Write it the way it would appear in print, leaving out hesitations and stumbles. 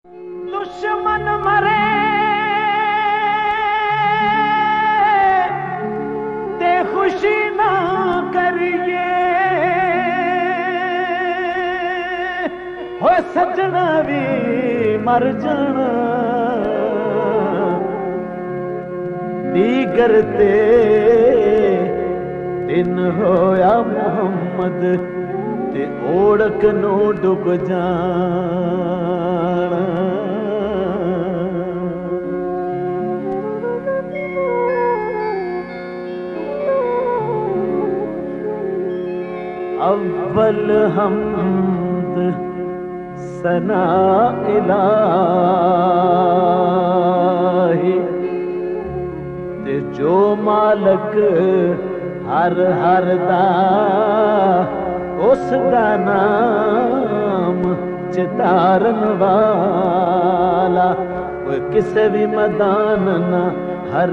दुश्मन मरे ते खुशी ना करिए, हो सजना भी मर जाना दीगर ते दिन होया मोहम्मद ते ओढ़क नो डुब जाना। अव्वल हम्द सना इलाही ते जो मालक हर हर दा उस दा नाम चितारन वाला, किसे भी मैदान ना हर